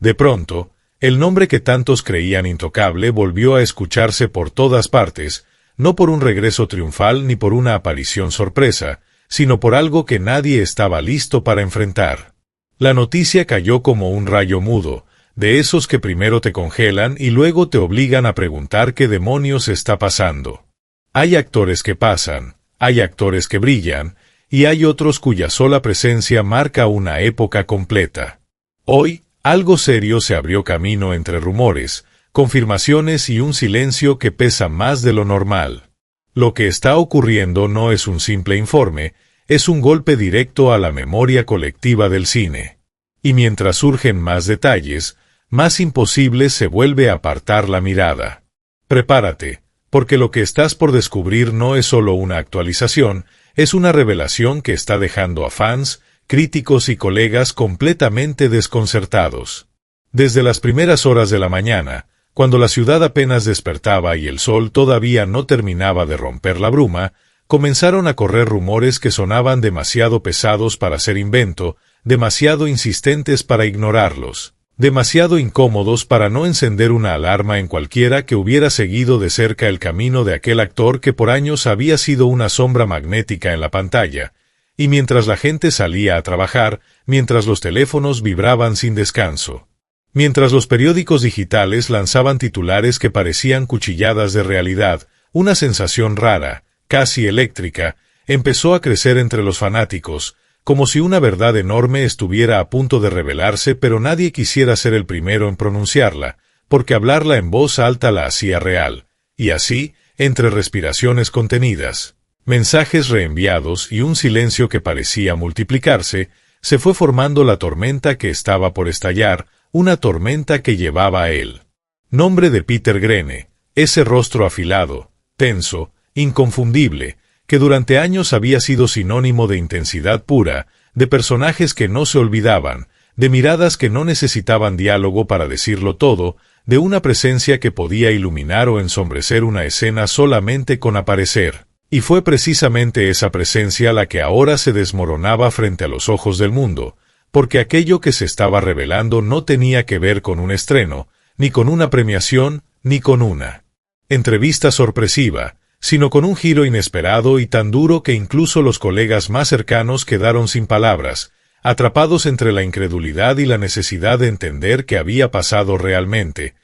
De pronto, el nombre que tantos creían intocable volvió a escucharse por todas partes, no por un regreso triunfal ni por una aparición sorpresa, sino por algo que nadie estaba listo para enfrentar. La noticia cayó como un rayo mudo, de esos que primero te congelan y luego te obligan a preguntar qué demonios está pasando. Hay actores que pasan, hay actores que brillan, y hay otros cuya sola presencia marca una época completa. Hoy, algo serio se abrió camino entre rumores, confirmaciones y un silencio que pesa más de lo normal. Lo que está ocurriendo no es un simple informe, es un golpe directo a la memoria colectiva del cine. Y mientras surgen más detalles, más imposible se vuelve a apartar la mirada. Prepárate, porque lo que estás por descubrir no es solo una actualización, es una revelación que está dejando a fans, críticos y colegas completamente desconcertados. Desde las primeras horas de la mañana, cuando la ciudad apenas despertaba y el sol todavía no terminaba de romper la bruma, comenzaron a correr rumores que sonaban demasiado pesados para ser invento, demasiado insistentes para ignorarlos, demasiado incómodos para no encender una alarma en cualquiera que hubiera seguido de cerca el camino de aquel actor que por años había sido una sombra magnética en la pantalla, y mientras la gente salía a trabajar, mientras los teléfonos vibraban sin descanso, mientras los periódicos digitales lanzaban titulares que parecían cuchilladas de realidad, una sensación rara, casi eléctrica, empezó a crecer entre los fanáticos, como si una verdad enorme estuviera a punto de revelarse, pero nadie quisiera ser el primero en pronunciarla, porque hablarla en voz alta la hacía real, y así, entre respiraciones contenidas, mensajes reenviados y un silencio que parecía multiplicarse, se fue formando la tormenta que estaba por estallar, una tormenta que llevaba a él. Nombre de Peter Greene, ese rostro afilado, tenso, inconfundible, que durante años había sido sinónimo de intensidad pura, de personajes que no se olvidaban, de miradas que no necesitaban diálogo para decirlo todo, de una presencia que podía iluminar o ensombrecer una escena solamente con aparecer. Y fue precisamente esa presencia la que ahora se desmoronaba frente a los ojos del mundo, porque aquello que se estaba revelando no tenía que ver con un estreno, ni con una premiación, ni con una entrevista sorpresiva, sino con un giro inesperado y tan duro que incluso los colegas más cercanos quedaron sin palabras, atrapados entre la incredulidad y la necesidad de entender qué había pasado realmente.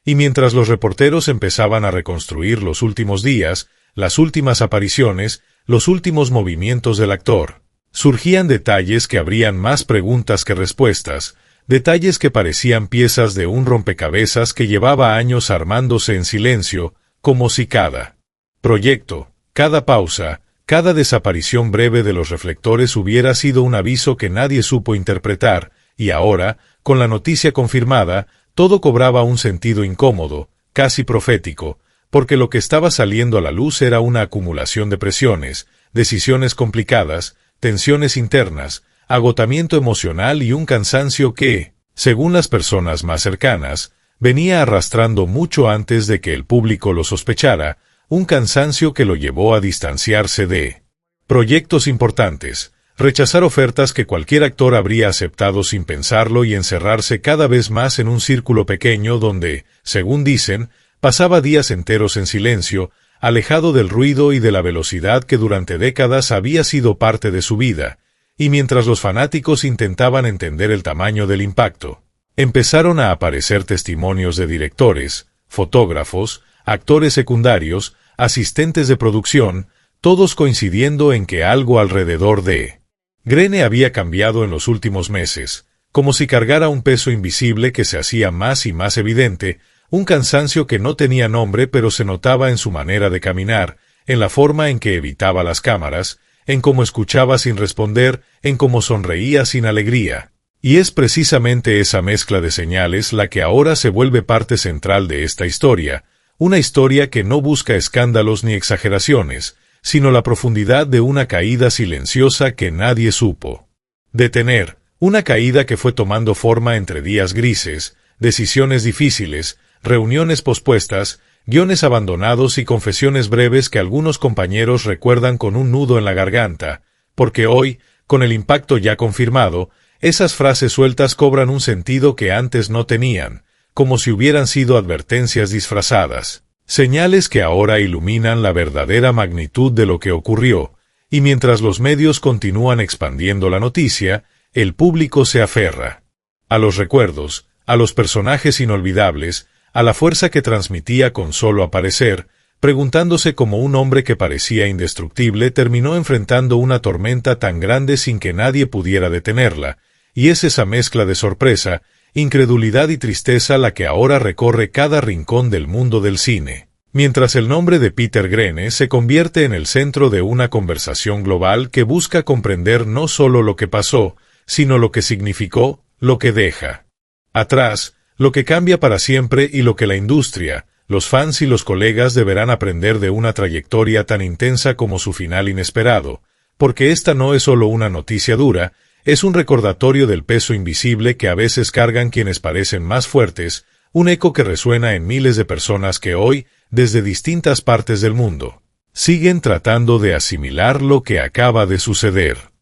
Y mientras los reporteros empezaban a reconstruir los últimos días, las últimas apariciones, los últimos movimientos del actor, surgían detalles que abrían más preguntas que respuestas, detalles que parecían piezas de un rompecabezas que llevaba años armándose en silencio, como si cada proyecto, cada pausa, cada desaparición breve de los reflectores hubiera sido un aviso que nadie supo interpretar, y ahora, con la noticia confirmada, todo cobraba un sentido incómodo, casi profético, porque lo que estaba saliendo a la luz era una acumulación de presiones, decisiones complicadas, tensiones internas, agotamiento emocional y un cansancio que, según las personas más cercanas, venía arrastrando mucho antes de que el público lo sospechara, un cansancio que lo llevó a distanciarse de proyectos importantes, rechazar ofertas que cualquier actor habría aceptado sin pensarlo y encerrarse cada vez más en un círculo pequeño donde, según dicen, pasaba días enteros en silencio, alejado del ruido y de la velocidad que durante décadas había sido parte de su vida, y mientras los fanáticos intentaban entender el tamaño del impacto, empezaron a aparecer testimonios de directores, fotógrafos, actores secundarios, asistentes de producción, todos coincidiendo en que algo alrededor de Greene había cambiado en los últimos meses, como si cargara un peso invisible que se hacía más y más evidente, un cansancio que no tenía nombre pero se notaba en su manera de caminar, en la forma en que evitaba las cámaras, en cómo escuchaba sin responder, en cómo sonreía sin alegría. Y es precisamente esa mezcla de señales la que ahora se vuelve parte central de esta historia, una historia que no busca escándalos ni exageraciones, sino la profundidad de una caída silenciosa que nadie supo detener, una caída que fue tomando forma entre días grises, decisiones difíciles, reuniones pospuestas, guiones abandonados y confesiones breves que algunos compañeros recuerdan con un nudo en la garganta, porque hoy, con el impacto ya confirmado, esas frases sueltas cobran un sentido que antes no tenían, como si hubieran sido advertencias disfrazadas, señales que ahora iluminan la verdadera magnitud de lo que ocurrió, y mientras los medios continúan expandiendo la noticia, el público se aferra a los recuerdos, a los personajes inolvidables, a la fuerza que transmitía con solo aparecer, preguntándose cómo un hombre que parecía indestructible terminó enfrentando una tormenta tan grande sin que nadie pudiera detenerla, y es esa mezcla de sorpresa, incredulidad y tristeza la que ahora recorre cada rincón del mundo del cine. Mientras el nombre de Peter Greene se convierte en el centro de una conversación global que busca comprender no solo lo que pasó, sino lo que significó, lo que deja atrás, lo que cambia para siempre y lo que la industria, los fans y los colegas deberán aprender de una trayectoria tan intensa como su final inesperado, porque esta no es solo una noticia dura, es un recordatorio del peso invisible que a veces cargan quienes parecen más fuertes, un eco que resuena en miles de personas que hoy, desde distintas partes del mundo, siguen tratando de asimilar lo que acaba de suceder.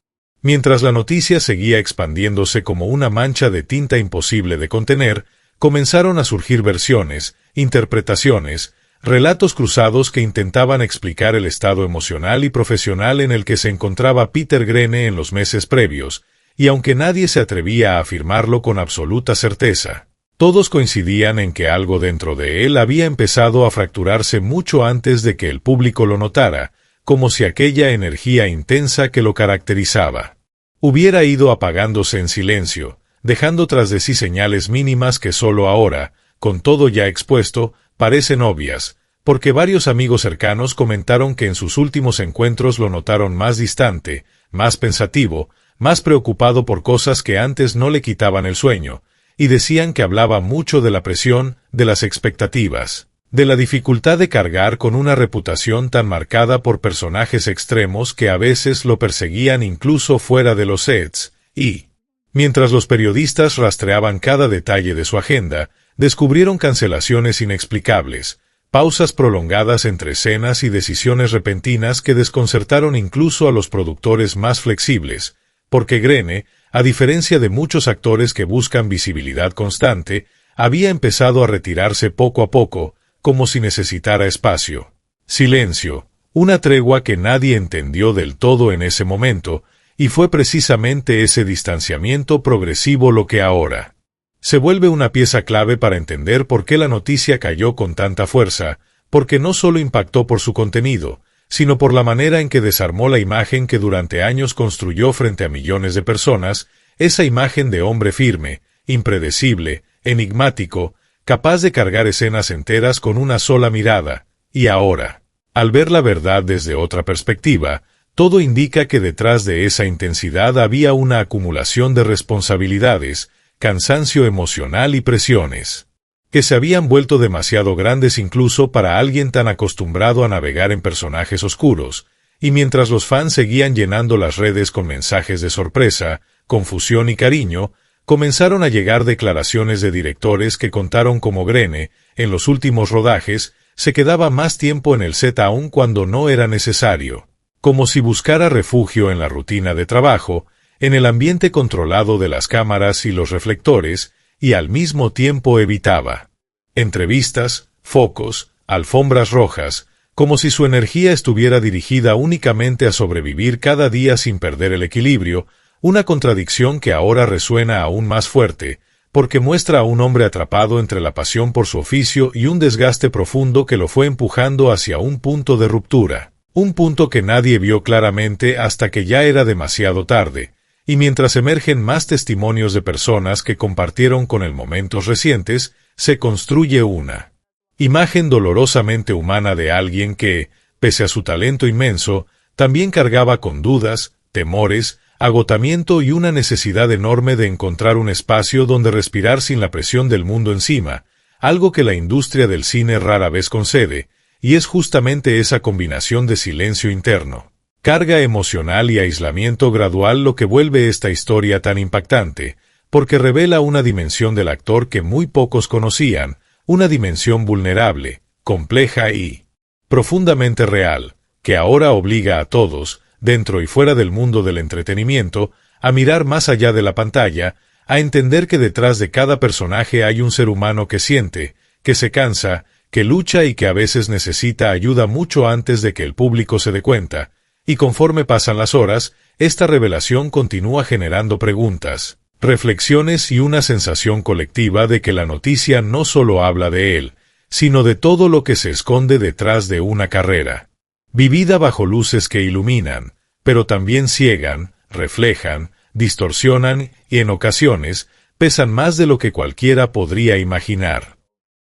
Mientras la noticia seguía expandiéndose como una mancha de tinta imposible de contener, comenzaron a surgir versiones, interpretaciones, relatos cruzados que intentaban explicar el estado emocional y profesional en el que se encontraba Peter Greene en los meses previos, y aunque nadie se atrevía a afirmarlo con absoluta certeza, todos coincidían en que algo dentro de él había empezado a fracturarse mucho antes de que el público lo notara, como si aquella energía intensa que lo caracterizaba hubiera ido apagándose en silencio, dejando tras de sí señales mínimas que solo ahora, con todo ya expuesto, parecen obvias, porque varios amigos cercanos comentaron que en sus últimos encuentros lo notaron más distante, más pensativo, más preocupado por cosas que antes no le quitaban el sueño, y decían que hablaba mucho de la presión, de las expectativas, de la dificultad de cargar con una reputación tan marcada por personajes extremos que a veces lo perseguían incluso fuera de los sets, y, mientras los periodistas rastreaban cada detalle de su agenda, descubrieron cancelaciones inexplicables, pausas prolongadas entre escenas y decisiones repentinas que desconcertaron incluso a los productores más flexibles, porque Greene, a diferencia de muchos actores que buscan visibilidad constante, había empezado a retirarse poco a poco, como si necesitara espacio, silencio, una tregua que nadie entendió del todo en ese momento, y fue precisamente ese distanciamiento progresivo lo que ahora se vuelve una pieza clave para entender por qué la noticia cayó con tanta fuerza, porque no solo impactó por su contenido, sino por la manera en que desarmó la imagen que durante años construyó frente a millones de personas, esa imagen de hombre firme, impredecible, enigmático, capaz de cargar escenas enteras con una sola mirada, y ahora, al ver la verdad desde otra perspectiva, todo indica que detrás de esa intensidad había una acumulación de responsabilidades, cansancio emocional y presiones, que se habían vuelto demasiado grandes incluso para alguien tan acostumbrado a navegar en personajes oscuros, y mientras los fans seguían llenando las redes con mensajes de sorpresa, confusión y cariño, comenzaron a llegar declaraciones de directores que contaron cómo Greene, en los últimos rodajes, se quedaba más tiempo en el set aún cuando no era necesario, como si buscara refugio en la rutina de trabajo, en el ambiente controlado de las cámaras y los reflectores, y al mismo tiempo evitaba entrevistas, focos, alfombras rojas, como si su energía estuviera dirigida únicamente a sobrevivir cada día sin perder el equilibrio, una contradicción que ahora resuena aún más fuerte, porque muestra a un hombre atrapado entre la pasión por su oficio y un desgaste profundo que lo fue empujando hacia un punto de ruptura, un punto que nadie vio claramente hasta que ya era demasiado tarde, y mientras emergen más testimonios de personas que compartieron con él momentos recientes, se construye una imagen dolorosamente humana de alguien que, pese a su talento inmenso, también cargaba con dudas, temores, agotamiento y una necesidad enorme de encontrar un espacio donde respirar sin la presión del mundo encima, algo que la industria del cine rara vez concede, y es justamente esa combinación de silencio interno, carga emocional y aislamiento gradual lo que vuelve esta historia tan impactante, porque revela una dimensión del actor que muy pocos conocían, una dimensión vulnerable, compleja y profundamente real, que ahora obliga a todos, dentro y fuera del mundo del entretenimiento, a mirar más allá de la pantalla, a entender que detrás de cada personaje hay un ser humano que siente, que se cansa, que lucha y que a veces necesita ayuda mucho antes de que el público se dé cuenta, y conforme pasan las horas, esta revelación continúa generando preguntas, reflexiones y una sensación colectiva de que la noticia no solo habla de él, sino de todo lo que se esconde detrás de una carrera. Vivida bajo luces que iluminan, pero también ciegan, reflejan, distorsionan y en ocasiones pesan más de lo que cualquiera podría imaginar.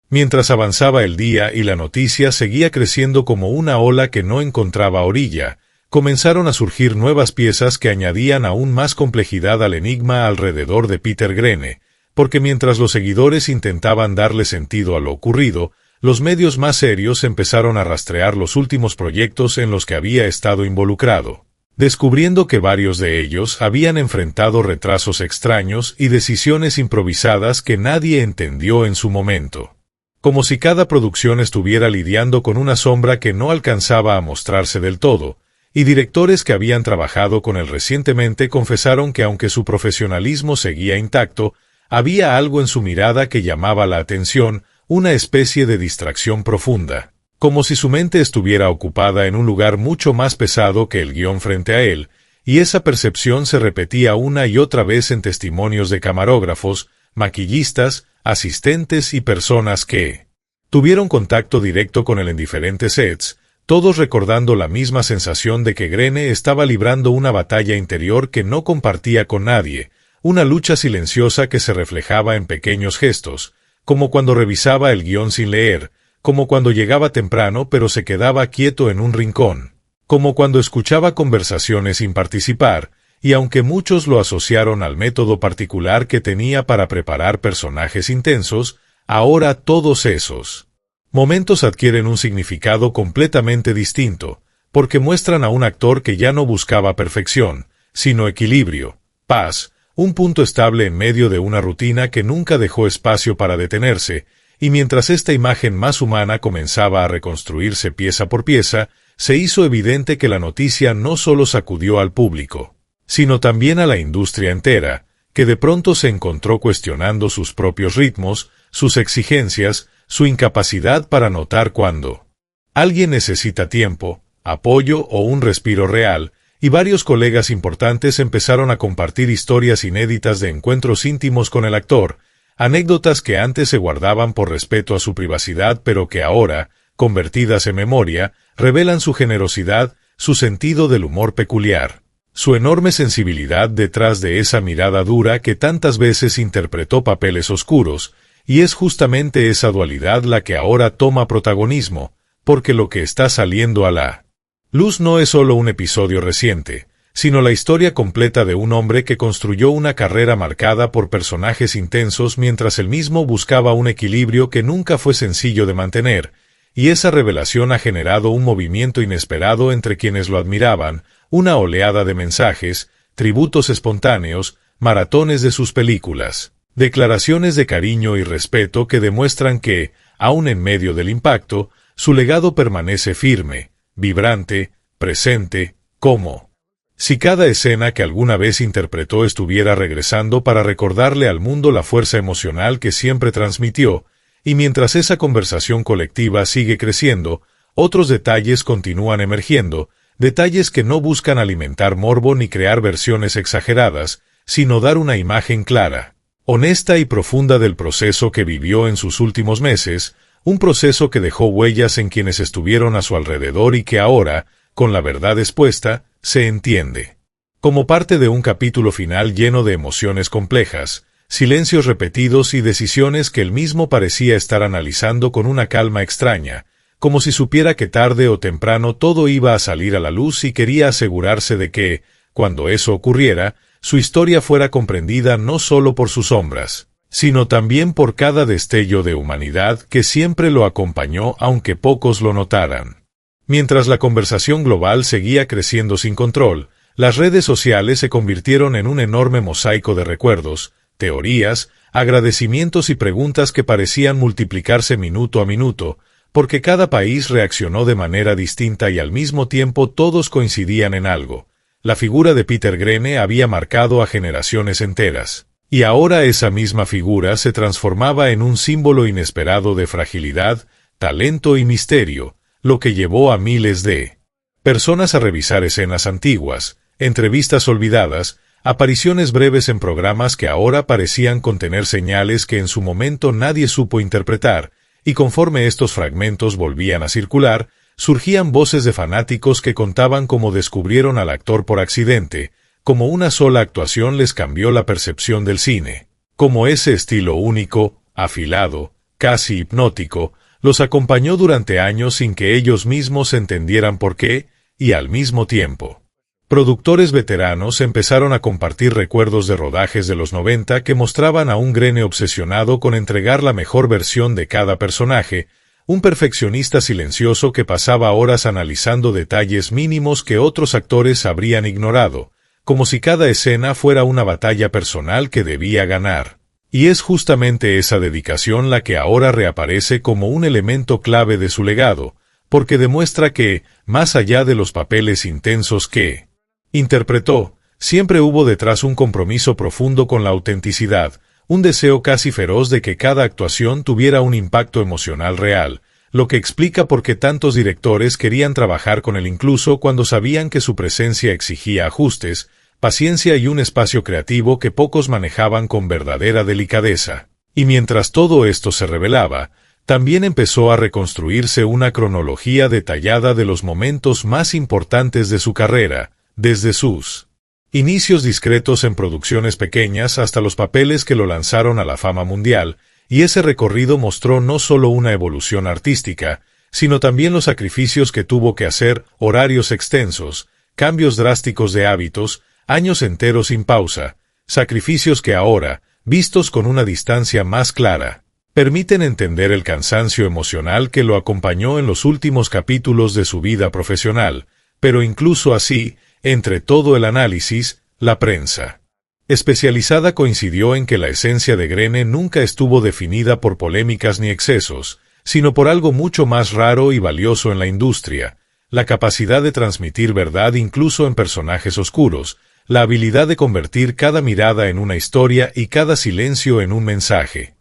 Mientras avanzaba el día y la noticia seguía creciendo como una ola que no encontraba orilla, comenzaron a surgir nuevas piezas que añadían aún más complejidad al enigma alrededor de Peter Greene, porque mientras los seguidores intentaban darle sentido a lo ocurrido, los medios más serios empezaron a rastrear los últimos proyectos en los que había estado involucrado, descubriendo que varios de ellos habían enfrentado retrasos extraños y decisiones improvisadas que nadie entendió en su momento. Como si cada producción estuviera lidiando con una sombra que no alcanzaba a mostrarse del todo, y directores que habían trabajado con él recientemente confesaron que aunque su profesionalismo seguía intacto, había algo en su mirada que llamaba la atención, una especie de distracción profunda, como si su mente estuviera ocupada en un lugar mucho más pesado que el guión frente a él, y esa percepción se repetía una y otra vez en testimonios de camarógrafos, maquillistas, asistentes y personas que tuvieron contacto directo con él en diferentes sets, todos recordando la misma sensación de que Greene estaba librando una batalla interior que no compartía con nadie, una lucha silenciosa que se reflejaba en pequeños gestos, como cuando revisaba el guión sin leer, como cuando llegaba temprano pero se quedaba quieto en un rincón, como cuando escuchaba conversaciones sin participar, y aunque muchos lo asociaron al método particular que tenía para preparar personajes intensos, ahora todos esos momentos adquieren un significado completamente distinto, porque muestran a un actor que ya no buscaba perfección, sino equilibrio, paz, un punto estable en medio de una rutina que nunca dejó espacio para detenerse, y mientras esta imagen más humana comenzaba a reconstruirse pieza por pieza, se hizo evidente que la noticia no solo sacudió al público, sino también a la industria entera, que de pronto se encontró cuestionando sus propios ritmos, sus exigencias, su incapacidad para notar cuando alguien necesita tiempo, apoyo o un respiro real, y varios colegas importantes empezaron a compartir historias inéditas de encuentros íntimos con el actor, anécdotas que antes se guardaban por respeto a su privacidad pero que ahora, convertidas en memoria, revelan su generosidad, su sentido del humor peculiar, su enorme sensibilidad detrás de esa mirada dura que tantas veces interpretó papeles oscuros, y es justamente esa dualidad la que ahora toma protagonismo, porque lo que está saliendo a la luz no es solo un episodio reciente, sino la historia completa de un hombre que construyó una carrera marcada por personajes intensos mientras él mismo buscaba un equilibrio que nunca fue sencillo de mantener, y esa revelación ha generado un movimiento inesperado entre quienes lo admiraban, una oleada de mensajes, tributos espontáneos, maratones de sus películas, declaraciones de cariño y respeto que demuestran que, aun en medio del impacto, su legado permanece firme, vibrante, presente, como si cada escena que alguna vez interpretó estuviera regresando para recordarle al mundo la fuerza emocional que siempre transmitió, y mientras esa conversación colectiva sigue creciendo, otros detalles continúan emergiendo, detalles que no buscan alimentar morbo ni crear versiones exageradas, sino dar una imagen clara, honesta y profunda del proceso que vivió en sus últimos meses, un proceso que dejó huellas en quienes estuvieron a su alrededor y que ahora, con la verdad expuesta, se entiende como parte de un capítulo final lleno de emociones complejas, silencios repetidos y decisiones que él mismo parecía estar analizando con una calma extraña, como si supiera que tarde o temprano todo iba a salir a la luz y quería asegurarse de que, cuando eso ocurriera, su historia fuera comprendida no solo por sus sombras, sino también por cada destello de humanidad que siempre lo acompañó aunque pocos lo notaran. Mientras la conversación global seguía creciendo sin control, las redes sociales se convirtieron en un enorme mosaico de recuerdos, teorías, agradecimientos y preguntas que parecían multiplicarse minuto a minuto, porque cada país reaccionó de manera distinta y al mismo tiempo todos coincidían en algo. La figura de Peter Greene había marcado a generaciones enteras. Y ahora esa misma figura se transformaba en un símbolo inesperado de fragilidad, talento y misterio, lo que llevó a miles de personas a revisar escenas antiguas, entrevistas olvidadas, apariciones breves en programas que ahora parecían contener señales que en su momento nadie supo interpretar, y conforme estos fragmentos volvían a circular, surgían voces de fanáticos que contaban cómo descubrieron al actor por accidente, cómo una sola actuación les cambió la percepción del cine, cómo ese estilo único, afilado, casi hipnótico, los acompañó durante años sin que ellos mismos entendieran por qué, y al mismo tiempo. Productores veteranos empezaron a compartir recuerdos de rodajes de los 90 que mostraban a un Greene obsesionado con entregar la mejor versión de cada personaje, un perfeccionista silencioso que pasaba horas analizando detalles mínimos que otros actores habrían ignorado, como si cada escena fuera una batalla personal que debía ganar. Y es justamente esa dedicación la que ahora reaparece como un elemento clave de su legado, porque demuestra que, más allá de los papeles intensos que interpretó, siempre hubo detrás un compromiso profundo con la autenticidad, un deseo casi feroz de que cada actuación tuviera un impacto emocional real, lo que explica por qué tantos directores querían trabajar con él incluso cuando sabían que su presencia exigía ajustes, paciencia y un espacio creativo que pocos manejaban con verdadera delicadeza. Y mientras todo esto se revelaba, también empezó a reconstruirse una cronología detallada de los momentos más importantes de su carrera, desde sus inicios discretos en producciones pequeñas hasta los papeles que lo lanzaron a la fama mundial, y ese recorrido mostró no solo una evolución artística, sino también los sacrificios que tuvo que hacer, horarios extensos, cambios drásticos de hábitos, años enteros sin pausa, sacrificios que ahora, vistos con una distancia más clara, permiten entender el cansancio emocional que lo acompañó en los últimos capítulos de su vida profesional, pero incluso así, entre todo el análisis, la prensa especializada coincidió en que la esencia de Greene nunca estuvo definida por polémicas ni excesos, sino por algo mucho más raro y valioso en la industria, la capacidad de transmitir verdad incluso en personajes oscuros, la habilidad de convertir cada mirada en una historia y cada silencio en un mensaje.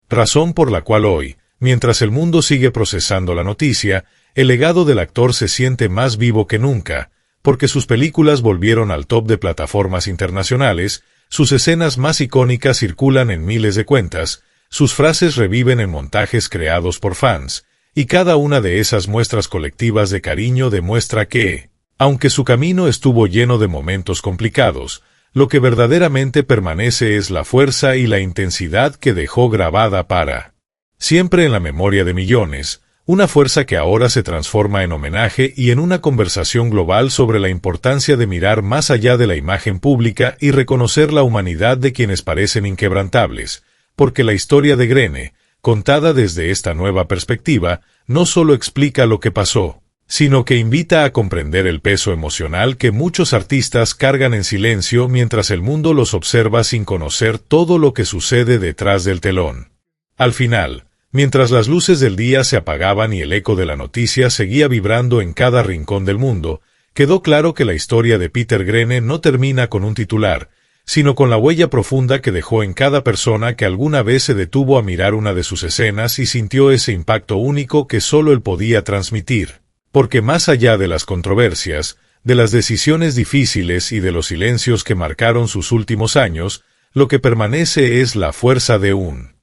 Razón por la cual hoy, mientras el mundo sigue procesando la noticia, el legado del actor se siente más vivo que nunca, porque sus películas volvieron al top de plataformas internacionales, sus escenas más icónicas circulan en miles de cuentas, sus frases reviven en montajes creados por fans, y cada una de esas muestras colectivas de cariño demuestra que, aunque su camino estuvo lleno de momentos complicados, lo que verdaderamente permanece es la fuerza y la intensidad que dejó grabada para siempre en la memoria de millones, una fuerza que ahora se transforma en homenaje y en una conversación global sobre la importancia de mirar más allá de la imagen pública y reconocer la humanidad de quienes parecen inquebrantables, porque la historia de Greene, contada desde esta nueva perspectiva, no solo explica lo que pasó, sino que invita a comprender el peso emocional que muchos artistas cargan en silencio mientras el mundo los observa sin conocer todo lo que sucede detrás del telón. Al final, mientras las luces del día se apagaban y el eco de la noticia seguía vibrando en cada rincón del mundo, quedó claro que la historia de Peter Greene no termina con un titular, sino con la huella profunda que dejó en cada persona que alguna vez se detuvo a mirar una de sus escenas y sintió ese impacto único que solo él podía transmitir. Porque más allá de las controversias, de las decisiones difíciles y de los silencios que marcaron sus últimos años, lo que permanece es la fuerza de un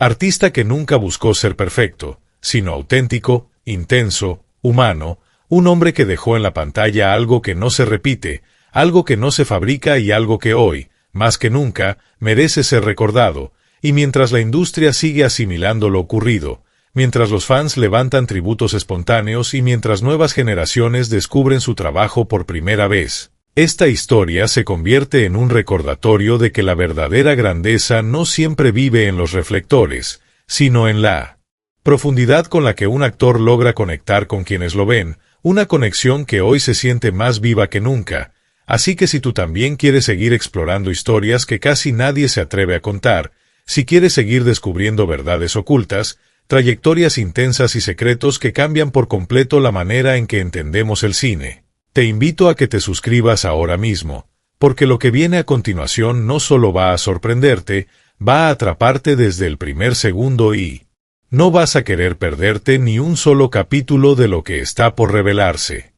artista que nunca buscó ser perfecto, sino auténtico, intenso, humano, un hombre que dejó en la pantalla algo que no se repite, algo que no se fabrica y algo que hoy, más que nunca, merece ser recordado, y mientras la industria sigue asimilando lo ocurrido, mientras los fans levantan tributos espontáneos y mientras nuevas generaciones descubren su trabajo por primera vez, esta historia se convierte en un recordatorio de que la verdadera grandeza no siempre vive en los reflectores, sino en la profundidad con la que un actor logra conectar con quienes lo ven, una conexión que hoy se siente más viva que nunca. Así que si tú también quieres seguir explorando historias que casi nadie se atreve a contar, si quieres seguir descubriendo verdades ocultas, trayectorias intensas y secretos que cambian por completo la manera en que entendemos el cine, Te invito a que te suscribas ahora mismo, porque lo que viene a continuación no solo va a sorprenderte, va a atraparte desde el primer segundo y no vas a querer perderte ni un solo capítulo de lo que está por revelarse.